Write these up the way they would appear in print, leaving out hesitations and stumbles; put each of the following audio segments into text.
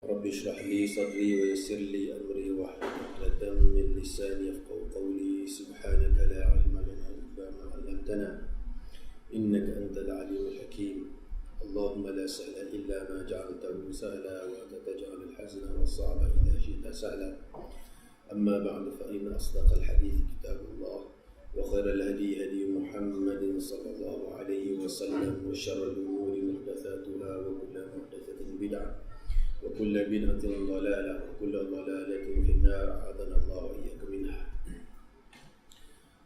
رب اشرح لي صدري ويسر لي أمري واحلل عقدة من لساني يفقهوا قولي سبحانك لا علم لنا إلا ما علمتنا إنك أنت العليم الحكيم اللهم لا سهل إلا ما جعلته سهلا وأنت تجعل الحزن والصعب إذا شئت سهلا أما بعد فإن أصدق الحديث كتاب الله وخير الهدي هدي محمد صلى الله عليه وسلم وشر الأمور محدثاتها وكل محدثة بدعة وكل بدعة ضلالة وكل ضلالة في النار أعاذنا الله وإياكم منها.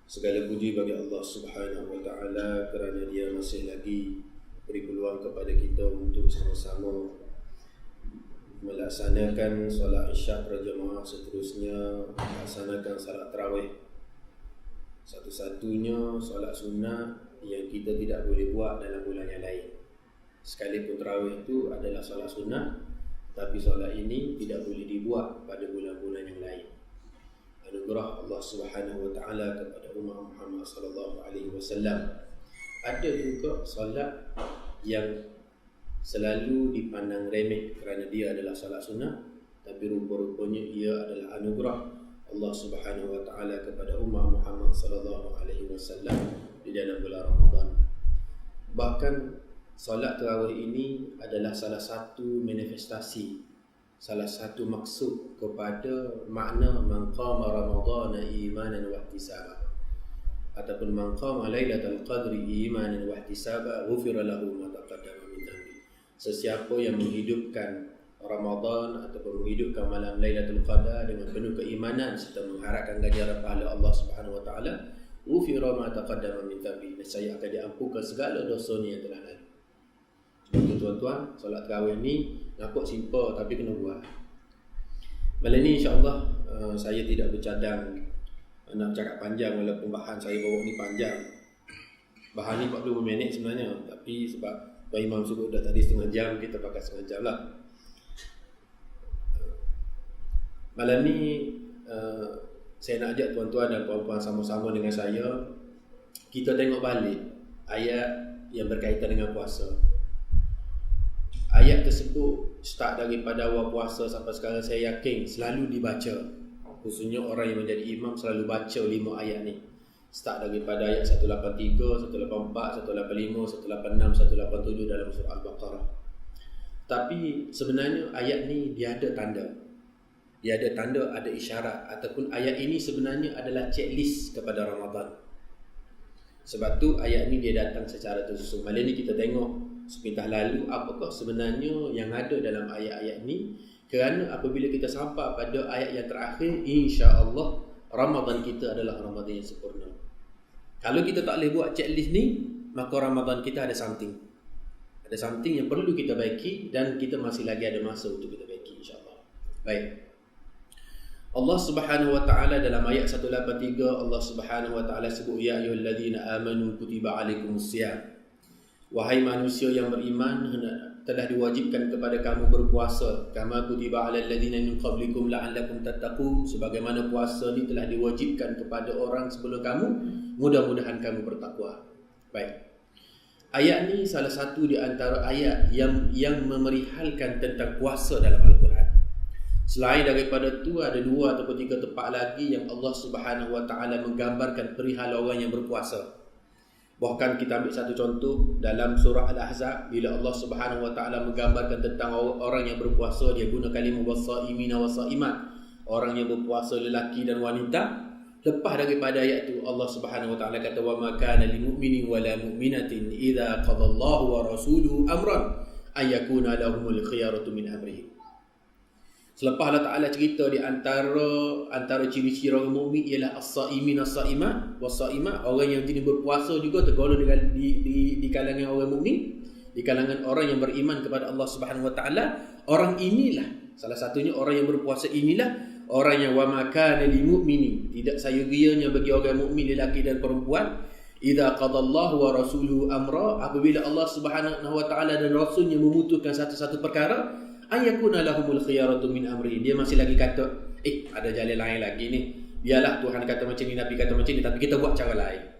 Segala puji bagi Allah Subhanahu wa taala kerana Dia masih lagi beri peluang kepada kita untuk sama-sama melaksanakan solat Isyak berjemaah, seterusnya melaksanakan solat tarawih. Satu-satunya solat sunnah yang kita tidak boleh buat dalam bulan yang lain. Sekalipun tarawih itu adalah solat sunnah, tapi solat ini tidak boleh dibuat pada bulan-bulan yang lain. Anugerah Allah Subhanahu wa taala kepada umat Muhammad sallallahu alaihi wasallam. Ada juga solat yang selalu dipandang remeh kerana dia adalah solat sunnah, tapi rupa-rupanya ia adalah anugerah Allah Subhanahu wa taala kepada umat Muhammad sallallahu alaihi wasallam di dalam bulan Ramadan. Bahkan solat tarawih ini adalah salah satu manifestasi, salah satu maksud kepada makna man qama ramadhana imanan wa ihtisaban, ataupun man qama lailatul qadri imanan wa ihtisaban ghufira lahu ma taqaddama min dhanbi. Sesiapa yang menghidupkan Ramadan ataupun menghidupkan malam Lailatul Qadar dengan penuh keimanan serta mengharapkan ganjaran pahala Allah Subhanahu wa taala, ghufira ma taqaddama min dhanbi, saya akan diampunkan segala dosanya yang telah lalu. Untuk tuan-tuan, solat tarawih ni nampak simple tapi kena buat. Malam ni insya-Allah saya tidak bercadang nak cakap panjang, walaupun bahan saya bawa ni panjang. Bahan ni 40 minit sebenarnya, tapi sebab Tuan Imam suruh dah tadi setengah jam, kita pakai setengah jam lah. Malam ni saya nak ajak tuan-tuan dan puan-puan sama-sama dengan saya, kita tengok balik ayat yang berkaitan dengan puasa. Ayat tersebut start daripada awal puasa sampai sekarang, saya yakin selalu dibaca. Khususnya orang yang menjadi imam selalu baca 5 ayat ni. Start daripada ayat 183, 184, 185, 186, 187 dalam surah Al-Baqarah. Tapi sebenarnya ayat ni dia ada tanda. Dia ada tanda, ada isyarat, ataupun ayat ini sebenarnya adalah checklist kepada Ramadan. Sebab tu ayat ni dia datang secara tersusun. Malam ni kita tengok sepintas lalu apakah sebenarnya yang ada dalam ayat-ayat ni, kerana apabila kita sampai pada ayat yang terakhir, insya-Allah Ramadan kita adalah Ramadan yang sempurna. Kalau kita tak boleh buat checklist ni, maka Ramadan kita ada something. Ada something yang perlu kita baiki dan kita masih lagi ada masa untuk kita baiki, insya-Allah. Baik. Allah Subhanahu wa taala dalam ayat 183, Allah Subhanahu wa taala sebut, ya ayyuhallazina amanu kutiba alaikumusiyam. Wahai manusia yang beriman, telah diwajibkan kepada kamu berpuasa, kama kutiba alal ladzina min qablikum la'allakum tattaqun, sebagaimana puasa ni telah diwajibkan kepada orang sebelum kamu, mudah-mudahan kamu bertakwa. Baik. Ayat ni salah satu di antara ayat yang memerihalkan tentang puasa dalam Al-Quran. Selain daripada tu, ada 2 ataupun 3 tempat lagi yang Allah Subhanahu wa taala menggambarkan perihal orang yang berpuasa. Bahkan kita ambil satu contoh dalam surah Al-Ahzab, bila Allah Subhanahu wa taala menggambarkan tentang orang yang berpuasa, dia guna kalimah was-saimina was-saimat, orang yang berpuasa lelaki dan wanita. Lepas daripada ayat tu, Allah Subhanahu wa taala kata, wa ma kana lil mu'minin wa la mu'minatin idza qadallahu wa rasuluhu amran ayyakuna lahumul khiyaratu min amrihim. Selepas Allah Ta'ala cerita di antara ciri-ciri orang mukmin ialah as-saimin as-saimat was-saimat, orang yang jenis berpuasa juga tergolong di kalangan orang mukmin, di kalangan orang yang beriman kepada Allah Subhanahu wa taala. Orang inilah, salah satunya orang yang berpuasa inilah orang yang wa makana lil mu'minin, tidak sayurianya bagi orang mukmin lelaki dan perempuan, idza qadallahu wa rasuluhu amra, apabila Allah Subhanahu wa taala dan rasulnya memutuskan satu-satu perkara, ayakuna lahumul khiyaratu min amri. Dia masih lagi kata, ada jalan lain lagi ni. Biarlah Tuhan kata macam ni, Nabi kata macam ni, tapi kita buat cara lain.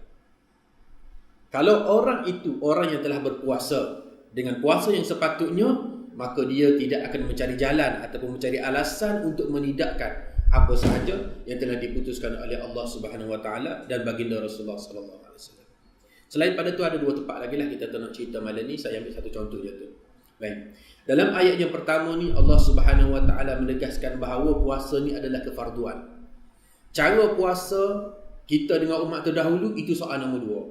Kalau orang itu, orang yang telah berpuasa dengan puasa yang sepatutnya, maka dia tidak akan mencari jalan ataupun mencari alasan untuk menidakkan apa sahaja yang telah diputuskan oleh Allah Subhanahu Wa Taala dan baginda Rasulullah Sallallahu Alaihi Wasallam. Selain pada tu ada dua tempat lagi lah kita nak cerita malam ni. Saya ambil satu contoh je tu. Baik. Dalam ayat yang pertama ni Allah Subhanahu Wa Taala menegaskan bahawa puasa ni adalah kefarduan. Cara puasa kita dengan umat terdahulu itu soal nombor dua.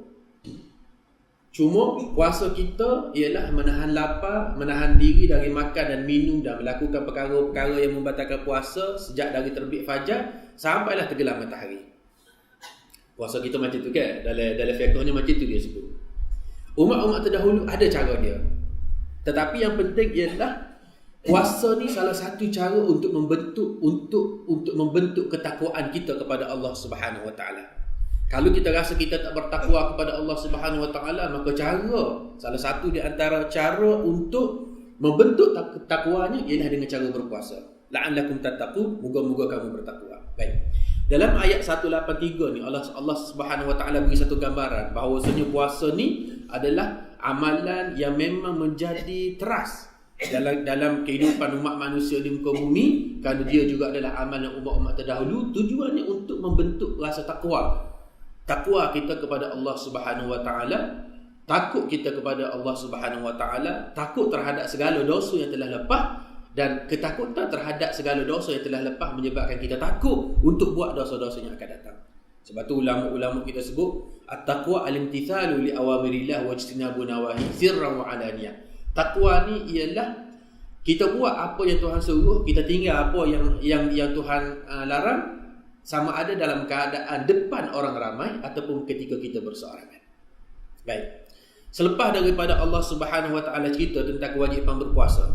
Cuma puasa kita ialah menahan lapar, menahan diri dari makan dan minum dan melakukan perkara-perkara yang membatalkan puasa sejak dari terbit fajar sampailah tenggelam matahari. Puasa kita macam tu kan? Dalam fiqhnya macam tu dia sebut. Umat-umat terdahulu ada cara dia. Tetapi yang penting ialah puasa ni salah satu cara untuk membentuk ketakwaan kita kepada Allah Subhanahu Wa Taala. Kalau kita rasa kita tak bertakwa kepada Allah Subhanahu Wa Taala, maka salah satu di antara cara untuk membentuk takwanya ialah dengan cara berpuasa. La'allakum tattaqun, moga-moga kamu bertakwa. Baik. Dalam ayat 183 ni Allah Subhanahu Wa Taala bagi satu gambaran bahawasanya puasa ni adalah amalan yang memang menjadi teras dalam kehidupan umat manusia di muka bumi, kerana dia juga adalah amalan umat-umat terdahulu. Tujuannya untuk membentuk rasa takwa kita kepada Allah Subhanahu Wa Taala, takut kita kepada Allah Subhanahu Wa Taala, takut terhadap segala dosa yang telah lepas, dan ketakutan terhadap segala dosa yang telah lepas menyebabkan kita takut untuk buat dosa-dosa yang akan datang. Sebab tu ulama-ulama kita sebut at-taqwa al-imtithalu li awamirillah wa ijtinabu nawahi sirran wa alaniyah. Takwa ni ialah kita buat apa yang Tuhan suruh, kita tinggal apa yang Tuhan larang, sama ada dalam keadaan depan orang ramai ataupun ketika kita berseorangan. Baik. Selepas daripada Allah Subhanahu Wa Taala cerita tentang kewajipan berpuasa,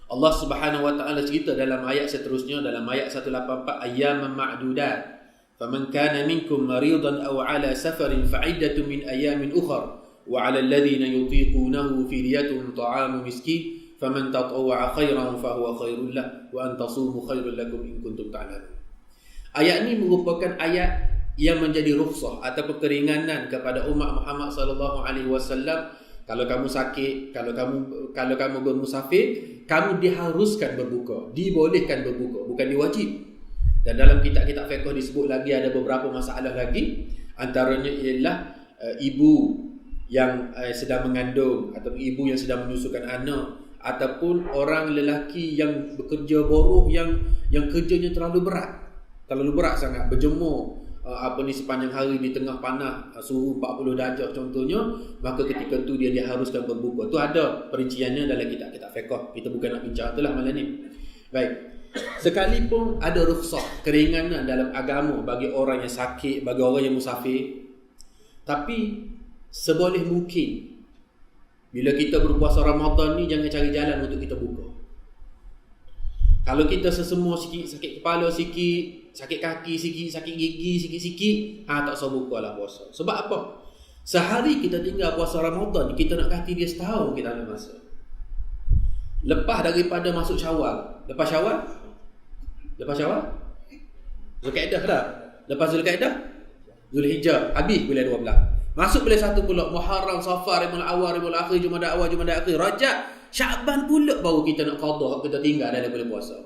Allah Subhanahu Wa Taala cerita dalam ayat seterusnya, dalam ayat 184, ayyaman ma'dudat. Faman kana minkum maridan aw ala safarin fa'iddatun min ayamin ukhra wa 'ala alladhina yutiqunahu fidyatun ta'amu miskin faman tatawwa'a khairan fahuwa khairul lahu wa an tasumu khairul lakum in kuntum ta'lamun. Ayat ini merupakan ayat yang menjadi rukhsah atau keringanan kepada umat Muhammad sallallahu alaihi wasallam. Kalau kamu sakit, kalau kamu bermusafir, kamu diharuskan berbuka, dibolehkan berbuka, bukan diwajib. Dan dalam kitab-kitab fiqh disebut lagi ada beberapa masalah lagi, antaranya ialah ibu yang sedang mengandung atau ibu yang sedang menyusukan anak, ataupun orang lelaki yang bekerja buruh yang kerjanya terlalu berat sangat, berjemur sepanjang hari di tengah panas, suhu 40 darjah contohnya, maka ketika tu dia diharuskan berbuka. Tu ada perinciannya dalam kitab-kitab fiqh. Kita bukan nak bincang itulah malam ni. Baik. Sekalipun ada rukhsah, keringanan dalam agama bagi orang yang sakit, bagi orang yang musafir, tapi seboleh mungkin bila kita berpuasa Ramadan ni jangan cari jalan untuk kita buka. Kalau kita sesemua sikit, sakit kepala sikit, sakit kaki sikit, sakit gigi sikit-sikit, tak usah buka lah puasa. Sebab apa? Sehari kita tinggal puasa Ramadan, kita nak kati dia setahun kita ambil masa. Lepas daripada masuk Syawal. Lepas Syawal? Zulkaidah dah. Lepas Zulkaidah? Zulhijjah. Habis bulan 12. Masuk bulan 1 pula, Muharram, Safar, Rabiul Awal, Rabiul Akhir, Jumadah Awal, Jumadah Akhir, Rajab, Syaban pula baru kita nak qada, kita tinggal dalam bulan puasa.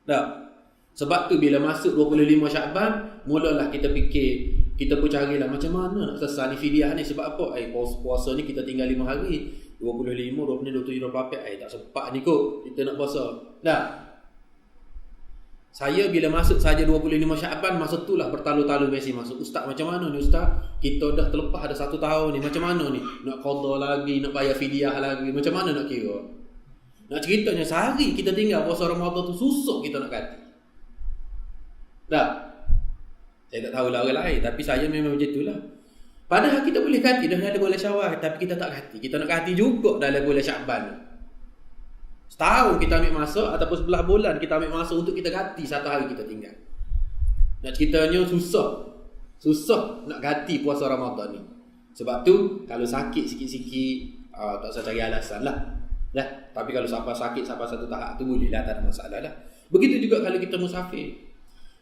Dah. Sebab tu bila masuk 25 Syaban, mulalah kita fikir, kita pun carilah macam mana nak selesai ni fidyah ni. Sebab apa? Puasa ni kita tinggal 5 hari. 25, 26, 27, 28. Tak sempat ni kot kita nak puasa. Dah. Saya bila masuk saja 25 Syaban, masa tu lah bertalu-talu mesej masuk. Ustaz macam mana ni Ustaz? Kita dah terlepas ada 1 tahun ni. Macam mana ni? Nak qada lagi, nak bayar fidyah lagi. Macam mana nak kira? Nak ceritanya sehari kita tinggal puasa Ramadan tu susuk kita nak kati. Dah. Saya tak tahulah orang lain, tapi saya memang macam itulah. Padahal kita boleh kati dah dalam bulan Syawal, tapi kita tak kati. Kita nak kati juga dalam bulan Syaban. Setahun kita ambil masa ataupun 11 bulan kita ambil masa untuk kita kati 1 hari kita tinggal. Nak ceritanya susah nak kati puasa Ramadan ni. Sebab tu kalau sakit sikit-sikit tak usah cari alasan lah. Tapi kalau sampai sakit sampai satu tahap tu boleh lah, tak ada masalah lah. Begitu juga kalau kita musafir.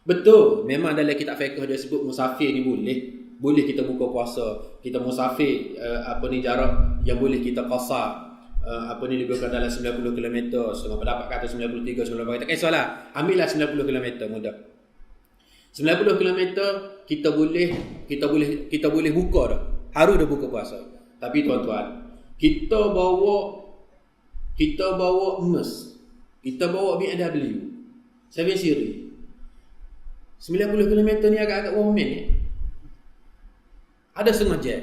Betul, memang dalam kitab fiqh dia sebut musafir ni boleh kita buka puasa. Kita musafir jarak yang boleh kita qasar lebih kurang dalam 90 km, setengah pendapat kata 93, 90 km, kisahlah, ambillah 90 km mudah. 90 km kita boleh buka dah. Harus dah buka puasa. Tapi tuan-tuan, kita bawa emas, kita bawa BMW 7 siri. 90 km ni agak-agak berapa minit? Ada setengah jam?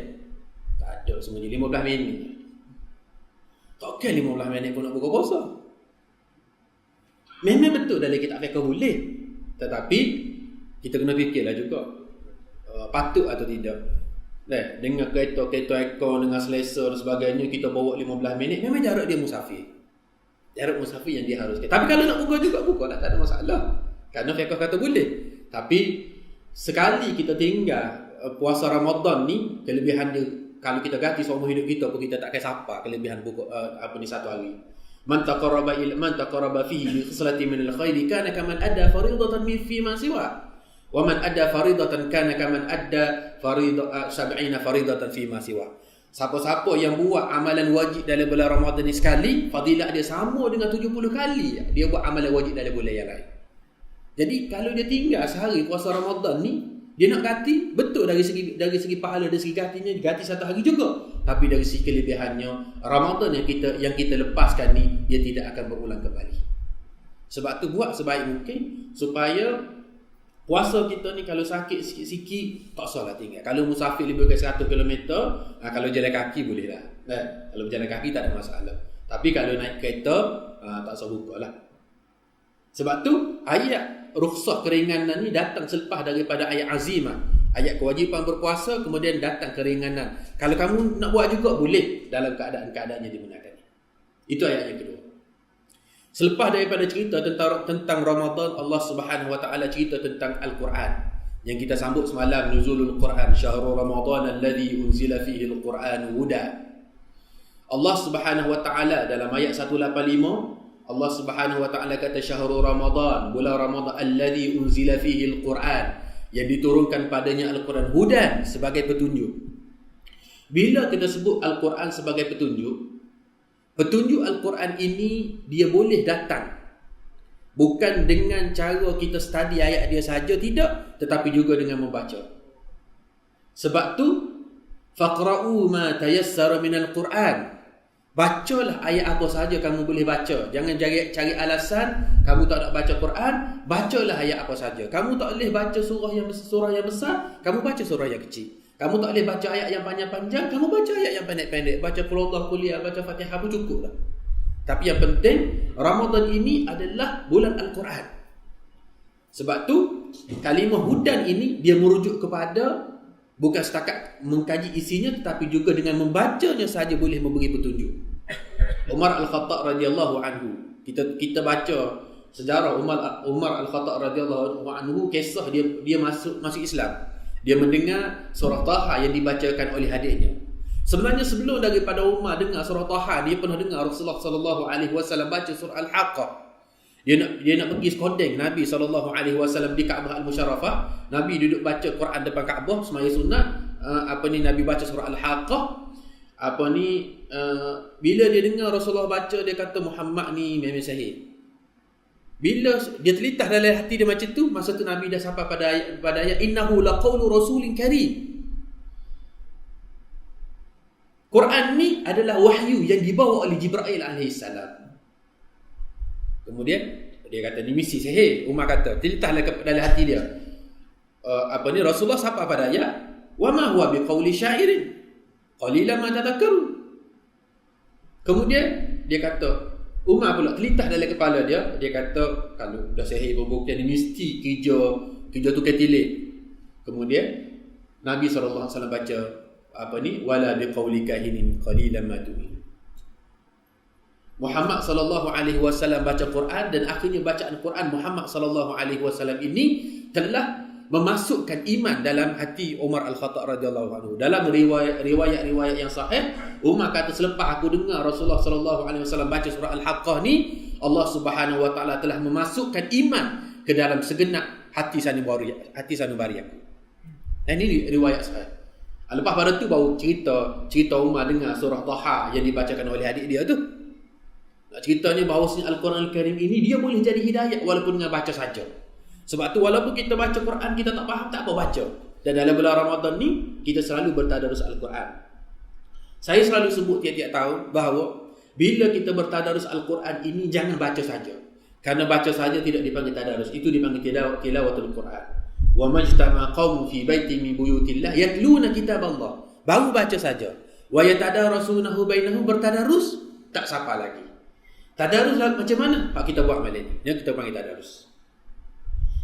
Tak ada, setengah jam, 15 minit. Takkan 15 minit pun nak buka puasa. Memang betul dalam kitab fiqh boleh. Tetapi kita kena fikirlah juga patut atau tidak. Dengan kereta ekor, dengan selesa dan sebagainya, kita bawa 15 minit, memang jarak dia musafir. Jarak musafir yang dia haruskan. Tapi kalau nak buka juga, buka lah, tak ada masalah. Kerana fiqh kata boleh. Tapi sekali kita tinggal puasa Ramadan ni, kelebihan dia, kalau kita ganti seumur hidup kita pun kita tak kisah apa kelebihan buka satu hari. Man taqarraba fihi bi khislati min al-khairi kana kaman adda faridatan fi ma siwa. Wa man adda faridatan kana kaman adda 70 faridatan fi ma siwa. Siapa-siapa yang buat amalan wajib dalam bulan Ramadan ni sekali, fadilah dia sama dengan 70 kali dia buat amalan wajib dalam bulan yang lain. Jadi kalau dia tinggal sehari puasa Ramadan ni, dia nak ganti, betul dari segi pahala, dari segi gantinya, ganti satu hari juga. Tapi dari segi kelebihannya, Ramadan yang kita lepaskan ni, dia tidak akan berulang kembali. Sebab tu buat sebaik mungkin supaya puasa kita ni kalau sakit sikit-sikit, tak salah tinggal. Kalau musafir lebih ke 100 km, kalau jalan kaki boleh lah. Kalau berjalan kaki tak ada masalah. Tapi kalau naik kereta, tak usah buka lah. Sebab tu ayat rukhsah keringanan ni datang selepas daripada ayat azimah, ayat kewajipan berpuasa, kemudian datang keringanan. Kalau kamu nak buat juga boleh dalam keadaan-keadaan yang dibenarkan. Itu ayat yang kedua. Selepas daripada cerita tentang Ramadan, Allah Subhanahu wa taala cerita tentang Al-Quran yang kita sambut semalam, nuzulul Quran, syahrul Ramadan alladhi unzila fihi al-Quran huda. Allah Subhanahu wa taala dalam ayat 185, Allah Subhanahu wa taala kata syahrul Ramadan, bulan Ramadan alladhi unzila fihi al-Quran, yang diturunkan padanya Al-Quran hudan, sebagai petunjuk. Bila kita sebut Al-Quran sebagai petunjuk, petunjuk Al-Quran ini dia boleh datang bukan dengan cara kita study ayat dia saja, tidak, tetapi juga dengan membaca. Sebab tu faqra'u ma tayassara minal Quran. Bacalah ayat apa sahaja kamu boleh baca. Jangan cari alasan kamu tak nak baca Quran. Bacalah ayat apa sahaja. Kamu tak boleh baca surah yang besar, kamu baca surah yang kecil. Kamu tak boleh baca ayat yang panjang-panjang, kamu baca ayat yang pendek-pendek. Baca Qul Huwallahu kuliah, baca Fatihah pun cukup lah. Tapi yang penting, Ramadan ini adalah bulan Al-Quran. Sebab tu kalimah hudan ini dia merujuk kepada bukan setakat mengkaji isinya, tetapi juga dengan membacanya saja boleh memberi petunjuk. Umar Al-Khattab radhiyallahu anhu, kita baca sejarah Umar Al-Khattab radhiyallahu anhu, kisah dia masuk Islam. Dia mendengar surah Taha yang dibacakan oleh adiknya. Sebenarnya sebelum daripada Umar dengar surah Taha, dia pernah dengar Rasulullah sallallahu alaihi wasallam baca surah Al-Haqqah. Dia nak pergi sekondeng Nabi SAW di Kaabah Al-Musharrafah. Nabi duduk baca Quran depan Kaabah semaya sunat. Nabi baca surah Al-Haqqah. Bila dia dengar Rasulullah baca, dia kata Muhammad ni memang sahih. Bila dia terlintas dalam hati dia macam tu, masa tu Nabi dah sampai pada ayat innahu laqawlu rasulin karim. Quran ni adalah wahyu yang dibawa oleh Jibril alaihissalam. Kemudian dia kata ni misi sahih. Umar kata terlintas dalam hati dia Rasulullah sampai pada ayat wa ma huwa biqauli syairin qalilan ma tadhakkarun. Kemudian dia kata, Umar pula terlintas dalam kepala dia kata kalau dah sahih berbukti ni mesti kerja tu ketilik. Kemudian Nabi SAW baca wala biqauli kahinin qalilan ma tu'min. Muhammad sallallahu alaihi wasallam baca Quran, dan akhirnya bacaan Quran Muhammad sallallahu alaihi wasallam ini telah memasukkan iman dalam hati Umar Al-Khattab radhiyallahu anhu. Dalam riwayat yang sahih, Umar kata selepas aku dengar Rasulullah sallallahu alaihi wasallam baca surah Al-Haqqah ni, Allah Subhanahu wa taala telah memasukkan iman ke dalam segenap hati sanubari aku. Ini riwayat sahih. Lepas pada tu baru cerita Umar dengar surah Taha yang dibacakan oleh adik dia tu. Ceritanya bahawasanya Al-Quran Al-Karim ini dia boleh jadi hidayah walaupun dengan baca saja. Sebab tu walaupun kita baca Quran kita tak faham, tak apa baca. Dan dalam bulan Ramadan ni kita selalu bertadarus Al-Quran. Saya selalu sebut tiap-tiap tahun bahawa bila kita bertadarus Al-Quran ini jangan baca saja. Kerana baca saja tidak dipanggil tadarus, itu dipanggil tilawatul Quran. Wa majtama qaumun fi baitin min buyutillah yatluna kitaballah. Baru baca saja. Wa yatadarasunahu bainahum, bertadarus tak sapa lagi. Tadarus macam mana? Pak kita buat malam ni. Yang kita panggil tadarus.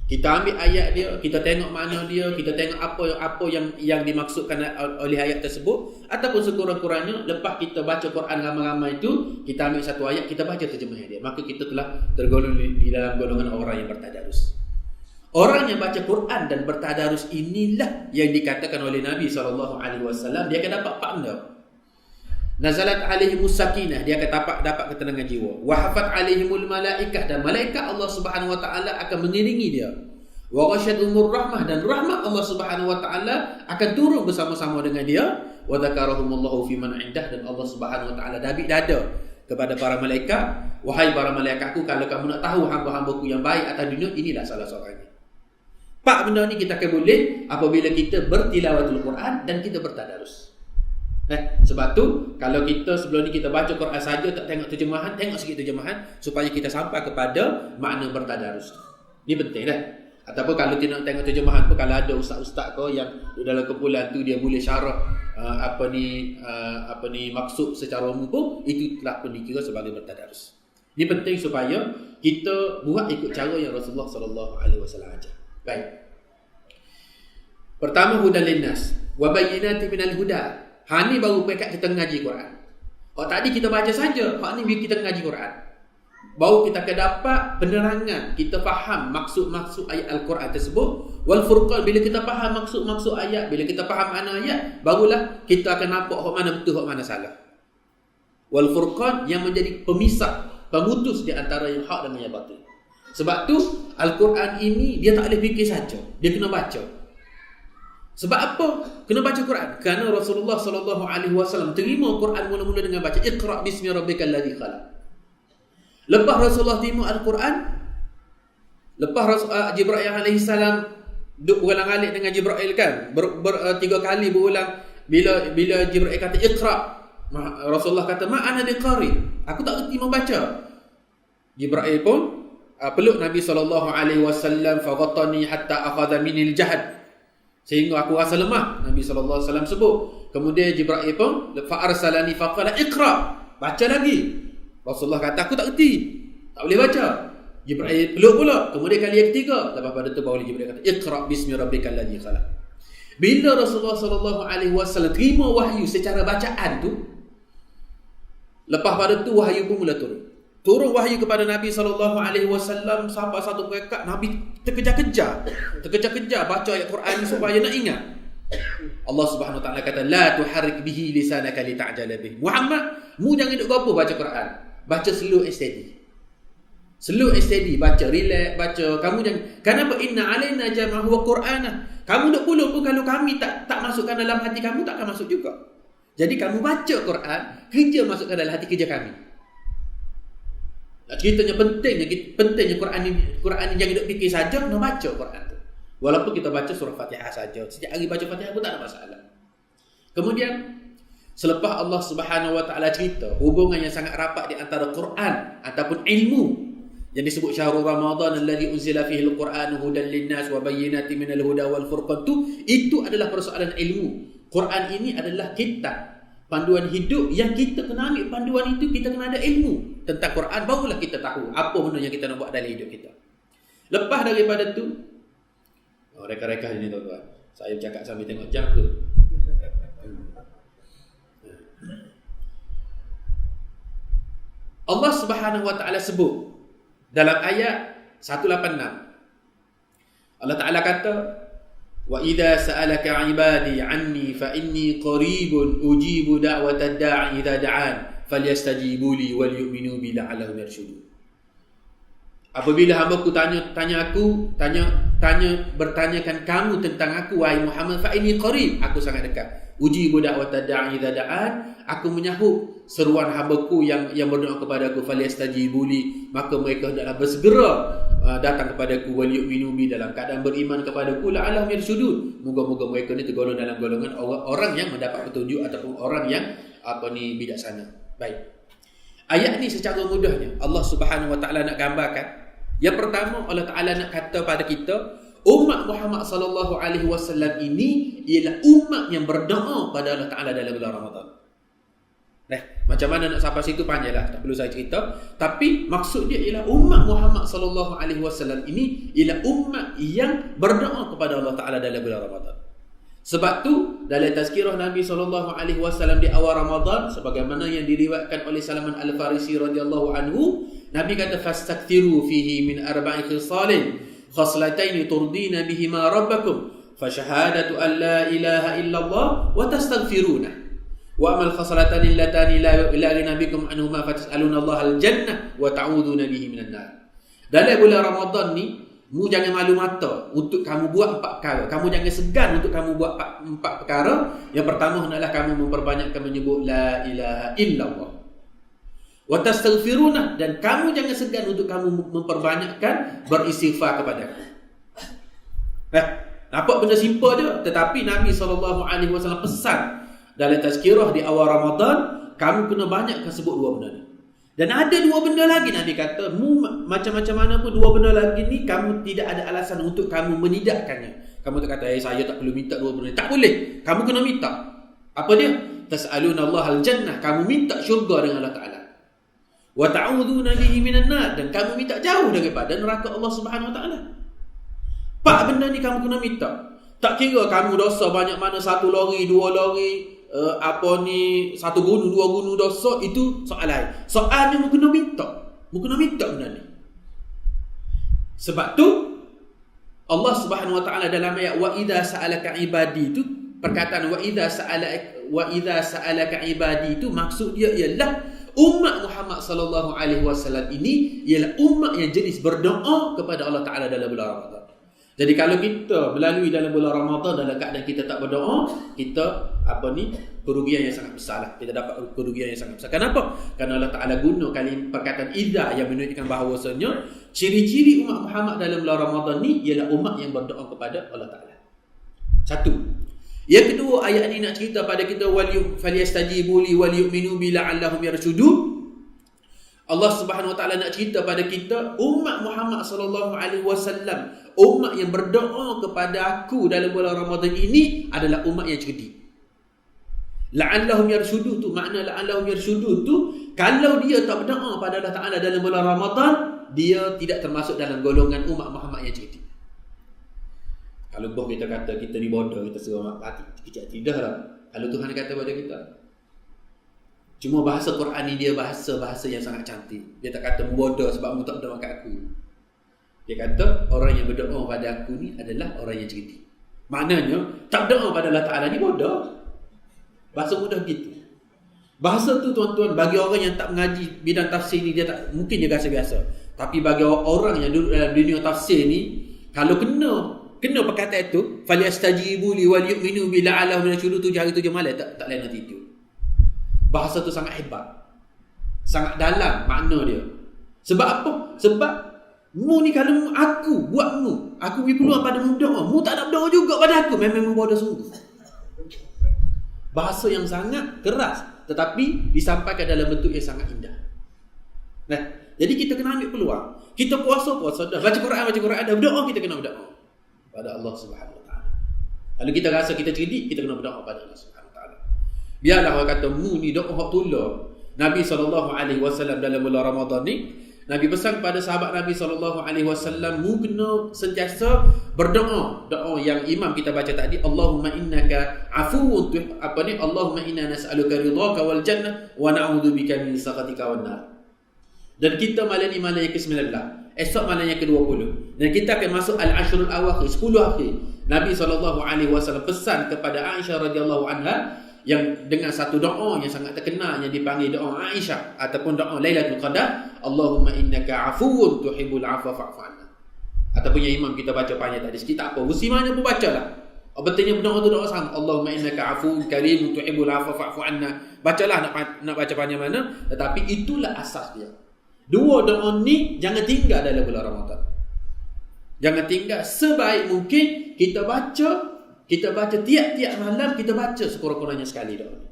Kita ambil ayat dia, kita tengok makna dia, kita tengok apa yang dimaksudkan oleh ayat tersebut, ataupun sekurang-kurangnya lepas kita baca Quran ramai-ramai itu, kita ambil satu ayat, kita baca terjemahan dia. Maka kita telah tergolong di dalam golongan orang yang bertadarus. Orang yang baca Quran dan bertadarus inilah yang dikatakan oleh Nabi SAW, dia akan dapat pahala. Nazalat alaihimus sakinah, dia akan dapat ketenangan jiwa. Wa hafat alaihimul malaikah, dan malaikat Allah Subhanahu wa taala akan mengiringi dia. Wa ghasyadhumur rahmah, dan rahmat Allah Subhanahu wa taala akan turun bersama-sama dengan dia. Wa dzakarahumullahu fi man indah, dan Allah Subhanahu wa taala dabik dada kepada para malaikat, wahai para malaikatku, kalau kamu nak tahu hamba-hambaku yang baik atas dunia, inilah salah seorangnya. Pak benda ni kita akan boleh apabila kita bertilawatul Quran dan kita bertadarus. Sebab tu kalau kita sebelum ni kita baca Quran saja tak tengok terjemahan, tengok sikit terjemahan supaya kita sampai kepada makna bertadarus. Ini penting dah. Ataupun kalau tidak tengok terjemahan pun, kalau ada ustaz-ustaz kau yang dalam kumpulan tu dia boleh syarah apa ni maksud secara umum pun, itu telah pun dikira sebagai bertadarus. Ini penting supaya kita buat ikut cara yang Rasulullah sallallahu alaihi wasallam ajar. Baik. Pertama, hudan linnas wa bayyinatin minal huda. Ni baru pekat kita ngaji Quran. Tadi kita baca saja, ni bila kita ngaji Quran. Baru kita akan dapat penerangan, kita faham maksud-maksud ayat Al-Quran tersebut. Wal furqan, bila kita faham maksud-maksud ayat, bila kita faham makna ayat, barulah kita akan nampak hak mana betul, hak mana salah. Wal furqan, yang menjadi pemisah, pemutus di antara yang hak dan yang batil. Sebab tu Al-Quran ini dia tak boleh fikir saja, dia kena baca. Sebab apa? Kena baca Quran. Kerana Rasulullah sallallahu alaihi wasallam terima Quran mula-mula dengan baca Iqra bismi rabbikal ladzi khalaq. Lepas Rasulullah terima Al-Quran, lepas Jibril alaihi salam duk berulang-alik dengan Jibril kan, 3 kali berulang. Bila Jibril kata Iqra, Rasulullah kata ma ana biqari, aku tak reti membaca. Jibril pun peluk Nabi sallallahu alaihi wasallam, faghattani hatta akhadha minil jahd, sehingga aku rasa lemah. Nabi sallallahu alaihi wasallam sebut. Kemudian Jibril pun fa arsalani faqala iqra, baca lagi. Rasulullah kata aku tak reti, tak boleh baca. Jibril peluk pula. Kemudian kali yang ketiga, lepas pada tu baru Jibril kata iqra bismi rabbikal ladzi khalaq. Bila Rasulullah sallallahu alaihi wasallam terima wahyu secara bacaan tu, lepas pada tu wahyu pun mula turun. Turun wahyu kepada Nabi sallallahu alaihi wasallam sampai satu peringkat Nabi terkejar-kejar baca ayat Quran supaya nak ingat. Allah Subhanahu wa taala kata la tuharrik bihi lisanaka lita'jala bih. Muhammad, mu jangan duk gapo baca Quran. Baca slow and steady. Slow and steady, baca relax, baca. Kamu jangan, kenapa inna alaina jam'ahu wa qur'ana. Kamu duk puluk pun kalau kami tak masukkan dalam hati kamu, takkan masuk juga. Jadi kamu baca Quran, kerja masukkan dalam hati kerja kami. Ceritanya pentingnya Quran ni jangan duk fikir saja, nak baca Quran tu. Walaupun kita baca surah Fatihah saja, setiap hari baca Fatihah pun tak ada masalah. Kemudian selepas Allah Subhanahu wa taala cerita hubungan yang sangat rapat di antara Quran ataupun ilmu yang disebut syahrul Ramadan alladzi unzila fihi al-Qur'an hudan lin-nas wa bayyinatin minal huda wal furqan, itu adalah persoalan ilmu. Quran ini adalah kitab panduan hidup yang kita kena ambil panduan itu, kita kena ada ilmu tentang Quran, barulah kita tahu apa benda yang kita nak buat dalam hidup kita. Lepas daripada tu, reka-reka ini tuan-tuan, saya cakap sambil tengok jam ke? Allah Subhanahu wa taala sebut dalam ayat 186. Allah Taala kata, wa idza sa'alaka 'ibadi 'anni fa inni qaribun ujibu da'watad da'i idza da'an falyastajibu li wal yu'minu bi la'allahum yarshudun. Apabila hamba-Ku tanya bertanyakan kamu tentang aku wahai Muhammad, fa inni qarib, aku sangat dekat. Ujibu da'watad da'i idza da'an, aku menyahut seruan hamba-Ku yang berdoa kepada-Ku, falyastajibu li, maka mereka hendaklah bersegera datang kepada-Ku, wal yu'minu bi, dalam keadaan beriman kepada-Ku, la'allahum yarshudun, moga-moga mereka ni tergolong dalam golongan orang yang mendapat petunjuk ataupun orang yang bijaksana. Baik. Ayat ni secara mudahnya Allah Subhanahu wa taala nak gambarkan. Yang pertama, Allah Taala nak kata pada kita, umat Muhammad sallallahu alaihi wasallam ini ialah umat yang berdoa pada Allah Taala dalam bulan Ramadan. Macam mana nak sampai situ panjanglah, tak perlu saya cerita. Tapi maksud dia ialah umat Muhammad sallallahu alaihi wasallam ini ialah umat yang berdoa kepada Allah Taala dalam bulan Ramadan. Sebab tu dalam tazkirah Nabi sallallahu alaihi wasallam di awal Ramadan, sebagaimana yang diriwayatkan oleh Salman Al-Farisi radhiyallahu anhu, Nabi kata, fastakthiru fihi min arba'i khisalin khaslataini turdina bihima rabbakum, fashahadatu an la ilaha illallah wa tastaghfiruna, wa amal khaslatani allatani la ilaha bikum anhuma fatas'aluna Allah al-jannah wa ta'uduna bihi minan nar. Dalam bulan Ramadan ni, mu jangan malu mata untuk kamu buat 4 perkara. Kamu jangan segan untuk kamu buat 4 perkara. Yang pertama hendaklah kamu memperbanyakkan menyebut la ilaha illallah. Wa tastaghfiruna, dan kamu jangan segan untuk kamu memperbanyakkan beristighfar kepada aku. Nampak benda simple je, tetapi Nabi SAW pesan dalam tazkirah di awal Ramadan, kamu kena banyakkan sebut 2 benda ni. Dan ada 2 benda lagi Nabi kata, macam-macam mana pun 2 benda lagi ni, kamu tidak ada alasan untuk kamu menidakkannya. Kamu tak kata, saya tak perlu minta 2 benda ni. Tak boleh, kamu kena minta. Apa dia? Tas'aluna Allah al-jannah, kamu minta syurga dengan Allah Ta'ala. Wa ta'uduna bihi minan nar, dan kamu minta jauh daripada neraka Allah Subhanahu wa taala. 4 benda ni kamu kena minta. Tak kira kamu dosa banyak mana, 1 lori, 2 lori, 1 gunung, 2 gunung dosa, itu soal lain. Soalnya mu kena minta. Mu kena minta benda ni. Sebab tu Allah Subhanahu wa taala dalam ayat wa idza sa'alaka ibadi itu, perkataan wa idza sa'alaka ibadi itu maksud dia ialah umat Muhammad sallallahu alaihi wasallam ini ialah umat yang jenis berdoa kepada Allah Taala dalam bulan Ramadan. Jadi kalau kita melalui dalam bulan Ramadan dalam keadaan kita tak berdoa, kita kerugian yang sangat besar lah. Kita dapat kerugian yang sangat besar. Kenapa? Kerana Allah Taala guna perkataan idza yang menunjukkan bahawasanya ciri-ciri umat Muhammad dalam bulan Ramadan ni ialah umat yang berdoa kepada Allah Taala. 1. Yang kedua, ayat ini nak cerita pada kita, falyastajibu li wal yu'minu bi la'allahum yarshudun. Allah Subhanahu wa taala nak cerita pada kita, umat Muhammad sallallahu alaihi wasallam, umat yang berdoa kepada aku dalam bulan Ramadan ini adalah umat yang cerdik. La'allahum yarshudun tu, makna la'allahum yarshudun tu, kalau dia tak berdoa pada Allah Taala dalam bulan Ramadan, dia tidak termasuk dalam golongan umat Muhammad yang cerdik. Kalau kita kata kita ni bodoh, kita suruh mati, tidak lah. Kalau Tuhan kata pada kita, cuma bahasa Quran ni dia bahasa yang sangat cantik. Dia tak kata bodoh sebab mu tak berdoa kat aku. Dia kata orang yang berdoa pada aku ni adalah orang yang cerdik. Maknanya tak berdoa pada Allah Ta'ala ni bodoh. Bahasa mudah gitu. Bahasa tu tuan-tuan, bagi orang yang tak mengaji bidang tafsir ni, dia tak, mungkin dia biasa-biasa. Tapi bagi orang yang duduk dalam dunia tafsir ni, kalau kena perkataan itu, falyastajibu li wal yu'minu bi la'allahum yarshudun, 7 hari 7 malam, tak lain nanti itu. Bahasa tu sangat hebat. Sangat dalam makna dia. Sebab apa? Sebab mu ni kalau aku buat aku pergi peluang pada mu doa, mu tak ada doa juga pada aku, memang mu bodoh sungguh. Bahasa yang sangat keras, tetapi disampaikan dalam bentuk yang sangat indah. Jadi kita kena ambil peluang. Kita puasa dah, baca Quran dah, berdoa kita kena berdoa pada Allah Subhanahu wa taala. Kalau kita rasa kita cerdik, kita kena berdoa pada Allah Subhanahu wa taala. Biarlah orang kata mu ni doa hak tolong. Nabi SAW dalam bulan Ramadan ni, Nabi pesan pada sahabat Nabi SAW, mu kena sentiasa berdoa. Doa yang imam kita baca tadi, Allahumma innaka afuwun Allahumma inna nas'aluka ridhaka wal jannah wa na'udzubika min sakhatika wan nar. Dan kita malam ni malam yang ke-19, esok malam yang ke-20, dan kita akan masuk al-ashrul awakhir, 10 akhir. Nabi SAW pesan kepada Aisyah radhiyallahu anha yang dengan satu doa yang sangat terkenal yang dipanggil doa Aisyah ataupun doa Lailatul Qadar, Allahumma innaka afuwun tuhibbul afwa fa'fu anna. Ataupun yang imam kita baca panjang tadi sikit, tak apa. Muslimahnya pun baca lah. Pentingnya berdoa tu doa sama. Allahumma innaka afuwwun karim tuhibbul afwa fa'fu anna. Bacalah nak baca panjang mana, tetapi itulah asas dia. Dua doa ni jangan tinggal dalam bulan Ramadan. Jangan tinggal, sebaik mungkin kita baca tiap-tiap malam, kita baca sekurang-kurangnya sekali doa ni.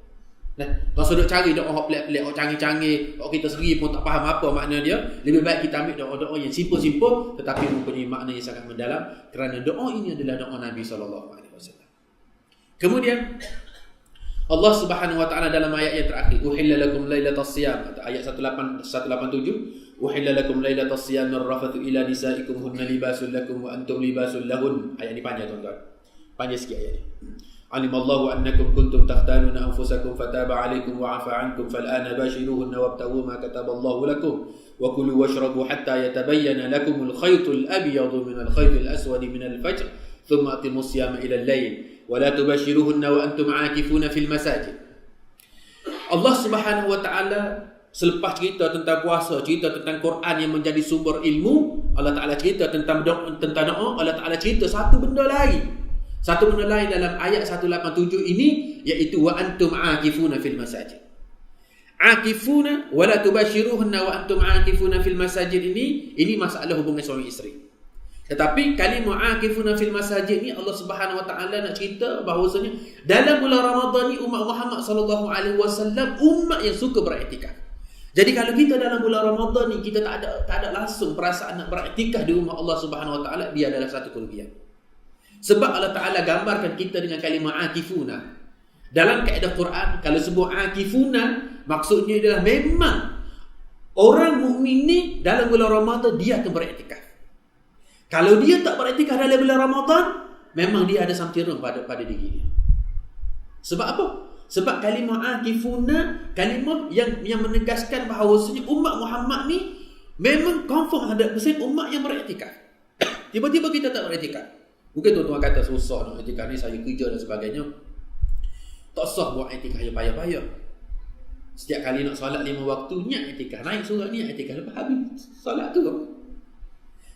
Nah, kalau duk cari doa hok pelik-pelik, hok canggih-canggih, hok kita sendiri pun tak faham apa makna dia, lebih baik kita ambil doa-doa yang simple-simple tetapi mempunyai makna yang sangat mendalam, kerana doa ini adalah doa Nabi SAW. Kemudian Allah Subhanahu wa taala dalam ayat yang terakhir, uhilla lakum lailatas siyam, ayat 187, uhilla lakum lailatas siyam ar-rafathu ila nisaikum hunna libasul lakum wa antum libasul lahun. Ayat ni panjang tuan-tuan. Panjang sikit ayat ni. Alimallahu annakum kuntum takhtanuna anfusakum fataba alaikum wa afa ankum fal'ana bashiruhunna wabtaghu ma kataballahu lakum wa kulu washrabu hatta yatabayyana lakumul khaytul abyadu minal khaytil aswadi minal fajr thumma atimus siyama ila al-lail wa la tubashiruhunna wa antum aakifuna fil masajid. Allah Subhanahu wa taala selepas cerita tentang puasa, cerita tentang Quran yang menjadi sumber ilmu, Allah Taala cerita tentang doa, Allah Taala cerita satu benda lain. Satu benda lain dalam ayat 187 ini, iaitu wa antum aakifuna fil masajid. Aakifuna wa la tubashiruhunna wa antum aakifuna fil masajid ini masalah hubungan suami isteri. Tetapi kalimah aakifuna fil masajid ni Allah Subhanahu wa taala nak cerita bahawasanya dalam bulan Ramadan ni umat Muhammad sallallahu alaihi wasallam umat yang suka beriktikaf. Jadi kalau kita dalam bulan Ramadan ni kita tak ada langsung perasaan nak beriktikaf di rumah Allah Subhanahu wa taala, dia adalah satu kerugian. Sebab Allah Ta'ala gambarkan kita dengan kalimah akifuna. Dalam kaedah Quran, kalau sebut akifuna, maksudnya adalah memang orang mukmin ni dalam bulan Ramadan dia akan beriktikaf. Kalau dia tak beriktikaf dalam bulan Ramadan, memang dia ada something wrong pada diri dia. Sebab apa? Sebab kalimah akifuna, kalimah yang menegaskan bahawasanya umat Muhammad ni memang confirm 100% umat yang beriktikaf. Tiba-tiba kita tak beriktikaf. Mungkin tuan-tuan kata susah nak iktikaf ni, saya kerja dan sebagainya. Tak sah buat iktikaf yang payah-payah. Setiap kali nak solat 5 waktu, niat iktikaf. Naik surah niat iktikaf, lepas habis solat tu.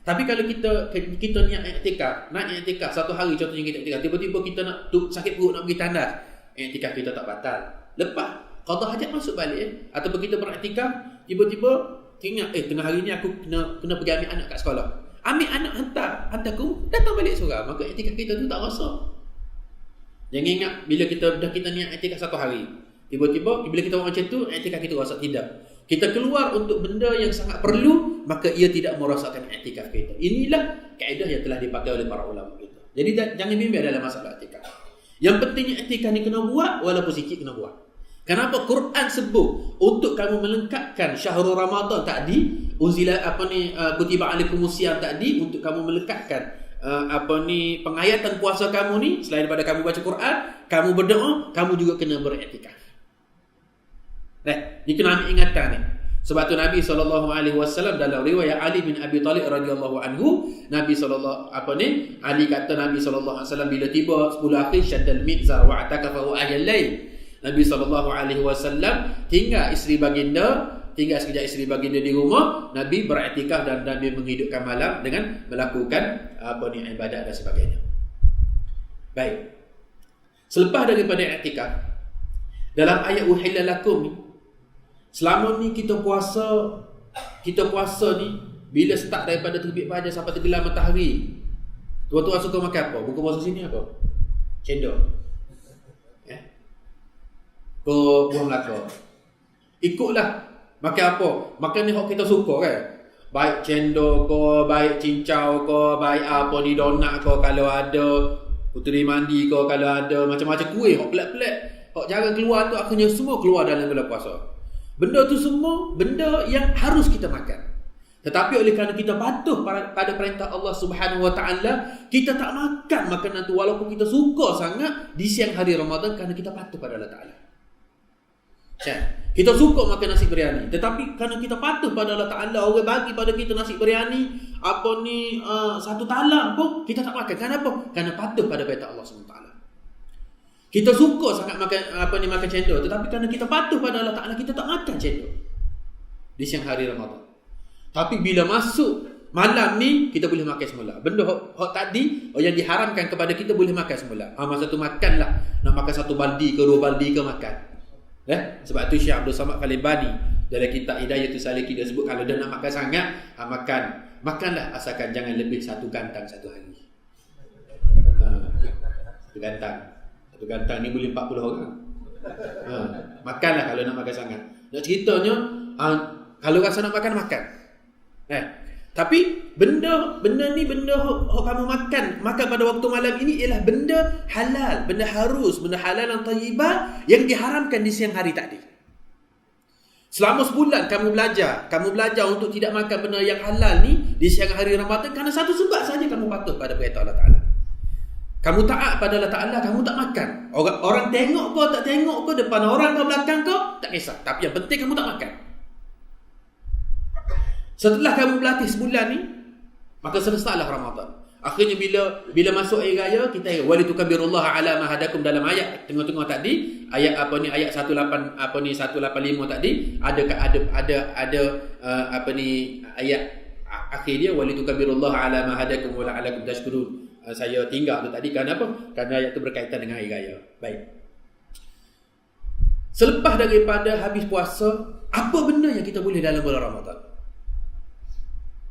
Tapi kalau kita niat iktikaf, naik iktikaf satu hari contohnya kita iktikaf, tiba-tiba kita nak sakit perut nak pergi tandas, iktikaf kita tak batal. Lepas qada hajat masuk balik ataupun kita beriktikaf, tiba-tiba ingat tengah hari ni aku kena pergi ambil anak kat sekolah. Ambil anak hantar aku datang balik surau, maka iktikaf kita tu tak rasa. Jangan ingat bila kita niat iktikaf satu hari, tiba-tiba bila kita buat macam tu, iktikaf kita rasa tidak. Kita keluar untuk benda yang sangat perlu, maka ia tidak merasakan iktikaf kita. Inilah kaedah yang telah dipakai oleh para ulama kita. Jadi jangan bimbang dalam masalah iktikaf. Yang pentingnya iktikaf ni kena buat, walaupun sikit kena buat. Kenapa Quran sebut untuk kamu melengkapkan syahrul Ramadan tadi, unzila kutiba alaikumus siyam tadi, untuk kamu melengkapkan pengayatan puasa kamu ni, selain daripada kamu baca Quran, kamu berdoa, kamu juga kena beriktikaf. Ni kena ambil ingatan ni. Sebab tu Nabi SAW dalam riwayat Ali bin Abi Talib radhiyallahu anhu, Ali kata Nabi SAW bila tiba 10 akhir syaddal mizar wa atakafa wa ahyal lail. Nabi SAW tinggal sekejap isteri baginda di rumah. Nabi beriktikaf dan Nabi menghidupkan malam dengan melakukan ibadat dan sebagainya. Baik. Selepas daripada iktikaf, dalam ayat uhilla lakum ni, selama ni kita puasa ni, bila start daripada terbit fajar sampai tenggelam matahari, tuan-tuan suka makan apa? Buka puasa sini apa? Cendol. Ke buah Melaka. Ikutlah makan apa? Makan ni hok kita suka kan. Baik cendol ke, baik cincau ke, baik apa ni donat ke kalau ada, puteri mandi ke kalau ada, macam-macam kuih hok pelik-pelik. Hok jarang keluar tu akhirnya semua keluar dalam bulan puasa. Benda tu semua benda yang harus kita makan. Tetapi oleh kerana kita patuh pada perintah Allah Subhanahu wa taala, kita tak makan makanan tu walaupun kita suka sangat di siang hari Ramadan, kerana kita patuh pada Allah Taala. Kita suka makan nasi biryani, tetapi kerana kita patuh pada Allah Ta'ala, orang bagi pada kita nasi biryani satu talam pun kita tak makan. Kenapa? Kerana patuh pada perintah Allah SWT. Kita suka sangat makan cendol, tetapi kerana kita patuh pada Allah Ta'ala, kita tak makan cendol di siang hari Ramadan. Tapi bila masuk Malam ni kita boleh makan semula. Benda hok tadi yang diharamkan kepada kita boleh makan semula. Masa tu makanlah. Nak makan 1 baldi ke 2 baldi ke makan. Sebab tu Syekh Abdul Samad Khalibani dalam kitab Hidayatul Salikin dia sebut kalau dah nak makan sangat, makanlah asalkan jangan lebih 1 gantang satu hari. 1 gantang ni boleh 40 orang. Makanlah kalau nak makan sangat. Nak ceritanya kalau rasa nak makan. Tapi benda ni benda kamu makan pada waktu malam ini ialah benda halal, benda harus, benda halal yang thayyibah yang diharamkan di siang hari tadi. Selama sebulan kamu belajar untuk tidak makan benda yang halal ni di siang hari Ramadan kerana satu sebab saja kamu patuh pada perintah Allah Taala. Kamu taat pada Allah Taala, kamu tak makan. Orang tengok kau tak tengok kau, depan orang kau belakang kau tak kisah, tapi yang penting kamu tak makan. Setelah kamu berlatih sebulan ni, maka selesailah Ramadan. Akhirnya bila masuk air raya, kita ingat walitukabbirullaha ala ma hadakum dalam ayat tengah-tengah tadi, ayat ayat 185 tadi, ada ayat akhir dia walitukabbirullaha ala ma hadakum wa la'allakum tashkurun. Saya tinggal tu tadi kerana apa? Kerana ayat tu berkaitan dengan air raya. Baik. Selepas daripada habis puasa, apa benda yang kita boleh dalam bulan Ramadan?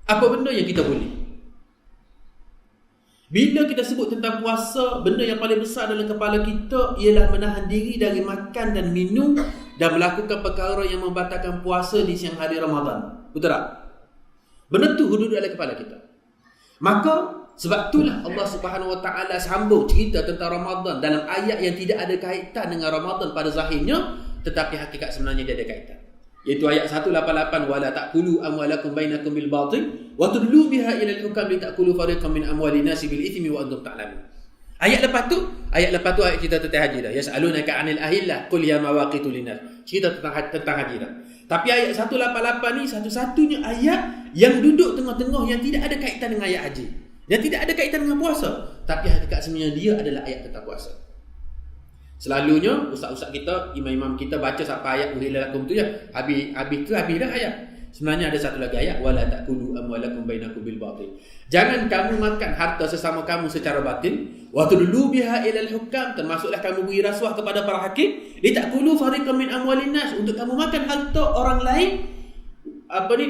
Apa benda yang kita boleh? Bila kita sebut tentang puasa, benda yang paling besar dalam kepala kita ialah menahan diri dari makan dan minum dan melakukan perkara yang membatalkan puasa di siang hari Ramadan. Betul tak? Benda tu duduk dalam kepala kita. Maka sebab itulah Allah Subhanahu Wa Taala sambung cerita tentang Ramadan dalam ayat yang tidak ada kaitan dengan Ramadan pada zahirnya, tetapi hakikat sebenarnya dia ada kaitan. Iaitu ayat 188 wala ta'kulu amwalakum bainakum bil batil wa tudlu biha ila al-hukam li ta'kulu fariqan min amwalin nasi bil ithmi wa antum ta'lamun. Ayat lepas tu ayat kita tentang haji dah. Yas'alunaka 'anil ahillah qul ya mawaqitu linnas. Cerita tentang haji dah. Tapi ayat 188 ni satu-satunya ayat yang duduk tengah-tengah yang tidak ada kaitan dengan ayat haji. Yang tidak ada kaitan dengan puasa, tapi hakikat sebenarnya dia adalah ayat tentang puasa. Selalunya ustaz-ustaz kita, imam-imam kita baca sampai ayat uhillalakum tu je. Habis dah ayat. Sebenarnya ada satu lagi ayat wala ta'kulu amwalakum bainakum bil batil. Jangan kamu makan harta sesama kamu secara batil. Wa tudlu biha ilal hukam, termasuklah kamu beri rasuah kepada para hakim. Li ta'kulu fariqan min amwalin nas, untuk kamu makan harta orang lain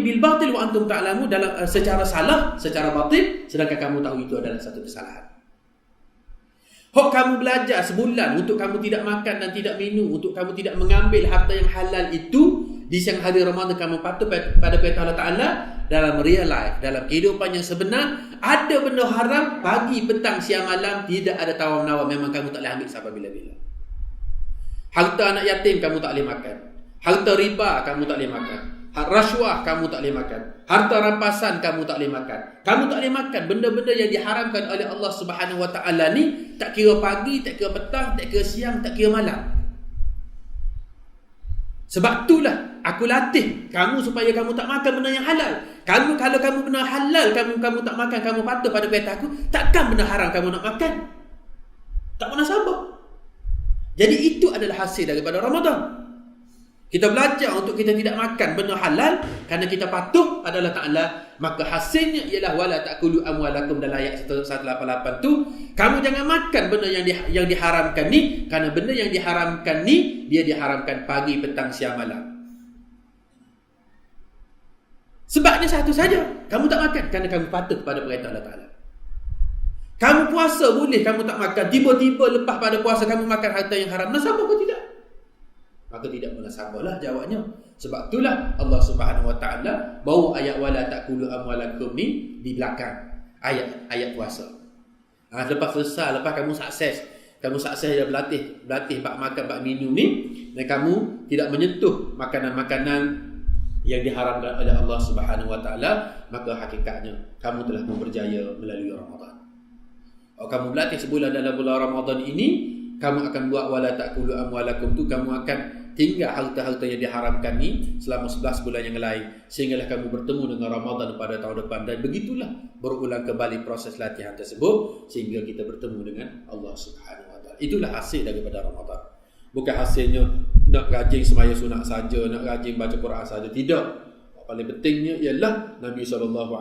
bil batil wa antum ta'lamu, dalam secara salah, secara batil, sedangkan kamu tahu itu adalah satu kesalahan. Hok kamu belajar sebulan untuk kamu tidak makan dan tidak minum, untuk kamu tidak mengambil harta yang halal itu di siang hari Ramadan, kamu patuh pada perintah Allah Ta'ala dalam real life, dalam kehidupan yang sebenar. Ada benda haram pagi, petang, siang, malam, tidak ada tawar-menawar, memang kamu tak boleh ambil sampai bila-bila. Harta anak yatim kamu tak boleh makan, harta riba kamu tak boleh makan, rasuah kamu tak boleh makan, harta rampasan kamu tak boleh makan. Kamu tak boleh makan benda-benda yang diharamkan oleh Allah Subhanahu Wa Taala ni, tak kira pagi, tak kira petang, tak kira siang, tak kira malam. Sebab itulah aku latih kamu supaya kamu tak makan benda yang halal. Kalau kamu benda halal kamu tak makan, kamu patuh pada perintah aku, takkan benda haram kamu nak makan. Tak pernah sabar. Jadi itu adalah hasil daripada Ramadan. Kita belajar untuk kita tidak makan benda halal kerana kita patuh pada Allah Ta'ala. Maka hasilnya ialah wala ta'kulu amwalakum dalam ayat 188 tu. Kamu jangan makan benda yang diharamkan ni, kerana benda yang diharamkan ni dia diharamkan pagi, petang, siang, malam. Sebabnya satu saja, kamu tak makan kerana kamu patuh pada perintah Allah Ta'ala. Kamu puasa boleh kamu tak makan, tiba-tiba lepas pada puasa kamu makan harta yang haram, nasabah ke tidak? Maka tidak munasabahlah jawabnya. Sebab itulah Allah Subhanahu Wa Taala bawa ayat wala ta'kulu amwalakum ni di belakang ayat puasa. Lepas selesai, lepas kamu sukses dah berlatih bab makan, bab minum ni, dan kamu tidak menyentuh makanan-makanan yang diharamkan oleh Allah Subhanahu Wa Taala, maka hakikatnya kamu telah berjaya melalui Ramadan. Kalau kamu berlatih sebulan dalam bulan Ramadan ini, kamu akan buat wala ta'kulu amwalakum tu, kamu akan tinggal harta-harta yang diharamkan ni selama 11 bulan yang lain, sehinggalah kamu bertemu dengan Ramadan pada tahun depan. Dan begitulah berulang kembali proses latihan tersebut sehingga kita bertemu dengan Allah Subhanahu Wa Taala. Itulah hasil daripada Ramadan. Bukan hasilnya nak rajin sembahyang sunat saja, nak rajin baca Quran saja, tidak. paling pentingnya ialah Nabi SAW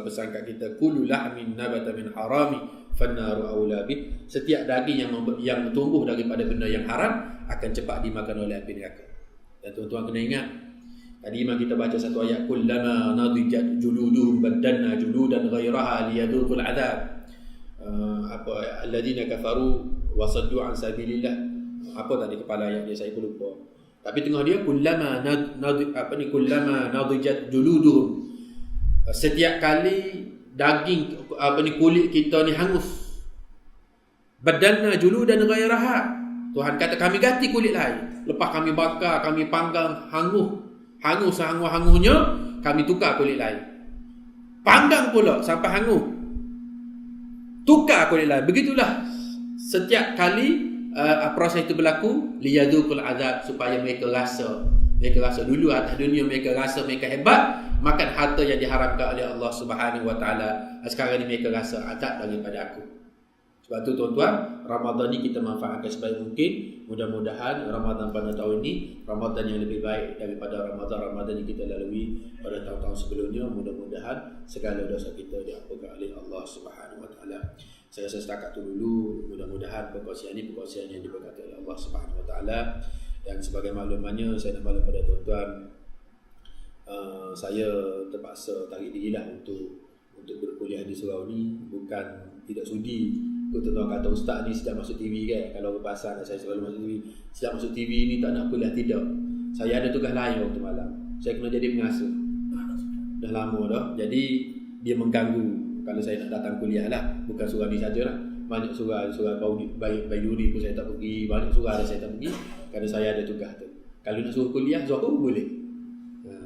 pesan kat kita, kullu lahmin nabata min harami fannaru aula bih. Setiap daging yang tumbuh daripada benda yang haram akan cepat dimakan oleh api neraka. Dan tuan-tuan kena ingat, tadi memang kita baca satu ayat, kullama nadijat juluduhum baddalna juludan ghairaha liyadhuqul adab. Alladhina kafaru wa saddu an sabilillah. Apa tadi kepala ayat dia, saya pun lupa. Tapi tengah dia kullama nadijat juluduhum. Setiap kali daging kulit kita ni hangus, baddalna juludan ghairaha. Tuhan kata kami ganti kulit lain. Lepas kami bakar, kami panggang hangus sehangus-hangunya, kami tukar kulit lain. Panggang pula sampai hangus, tukar kulit lain. Begitulah setiap kali proses itu berlaku, liyadhuqul azab, supaya mereka rasa dulu atas dunia mereka rasa mereka hebat, makan harta yang diharamkan oleh Allah Subhanahu Wa Taala. Sekarang ni mereka rasa azab daripada aku. Sebab tu tuan-tuan, Ramadan ni kita manfaatkan sebaik mungkin. Mudah-mudahan Ramadan pada tahun ini Ramadan yang lebih baik daripada Ramadan yang kita lalui pada tahun-tahun sebelumnya. Mudah-mudahan segala dosa kita diampunkan oleh Allah Subhanahu Wa Taala. Saya rasa setakat tu dulu. Mudah-mudahan perkongsian ini perkongsian yang diberkati oleh Allah Subhanahu Wa Taala. Dan sebagai maklumannya, saya nak maklum pada tuan-tuan, saya terpaksa tarik dirilah untuk berkuliah di surau ni. Bukan tidak sudi. Tuan-tuan kata ustaz ni sejak masuk TV kan, kalau berpasan saya selalu masuk TV. Sejak masuk TV ni tak nak kuliah, tidak. Saya ada tugas lain waktu malam. Saya kena jadi pengasuh. Dah lama dah. Jadi dia mengganggu kalau saya nak datang kuliah lah. Bukan surau ni sajalah. Banyak surau Baiduri pun saya tak pergi. Banyak surau saya tak pergi kerana saya ada tugas tu. Kalau nak suruh kuliah, Zuhur boleh.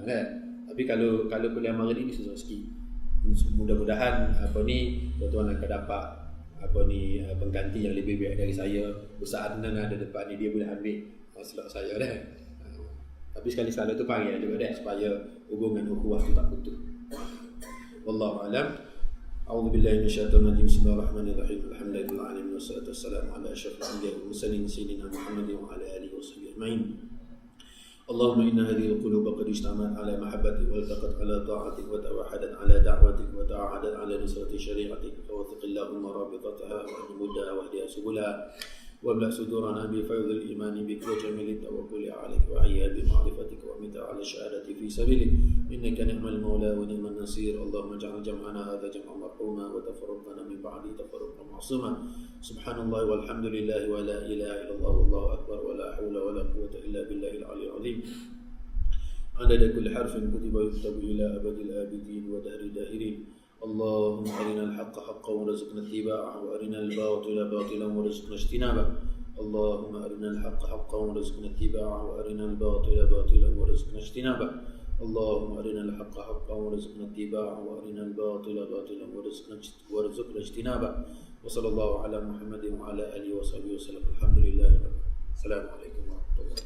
Kan? Tapi kalau kuliah maghrib ni susah sikit. Mudah-mudahan tuan-tuan akan dapat pengganti yang lebih baik dari saya. Besar Adnan ada depan ni, dia boleh ambil slot saya dah. Tapi sekali-sekala tu panggil juga dah supaya hubungan ukhuwah tu tak putus. Wallahu a'lam. A'udzu billahi minasyaitonir rajim. Bismillahirrahmanirrahim. Alhamdulillahil alamin wassalatu wassalamu ala asyrafil anbiya'i wal mursalin sayyidina Muhammadin wa ala alihi washabbihi ajmain. اللهم إن هذه القلوب قد اجتمعت على محبتك والتقت على طاعتك وتوحدت على دعوتك وتعاهدت على نصرة شريعتك فوثق اللهم رابطتها وأنمدها واهدها سبلها واملأ صدورنا بفيض الإيمان بك وجميل التوكل عليك وعيا بمعرفتك ومتع على الشهادة في سبيلك إنك نعم المولى ونعم النصير. اللهم اجعل جمعنا هذا جمعا مرحوما وتفرقنا من بعده تفرقا معصوما. سبحان الله والحمد لله ولا إله إلا الله والله أكبر ولا حول ولا قوة إلا بالله العلي العظيم. عدد كل حرف كتب ويكتب إلى أبد الآبدين ودهر الداهرين. اللهم أرنا الحق حقا ورزقنا اتباعه وأرنا الباطل باطلا ورزقنا اجتنابه. اللهم أرنا الحق حقا ورزقنا اتباعه وأرنا الباطل باطلا ورزقنا اجتنابه. اللهم أرنا الحق حقا ورزقنا اتباعه وأرنا الباطل باطلا ورزقنا اجتنابه. وصلى الله على محمد وعلى آله وصحبه وسلم. الحمد لله. السلام عليكم ورحمة الله.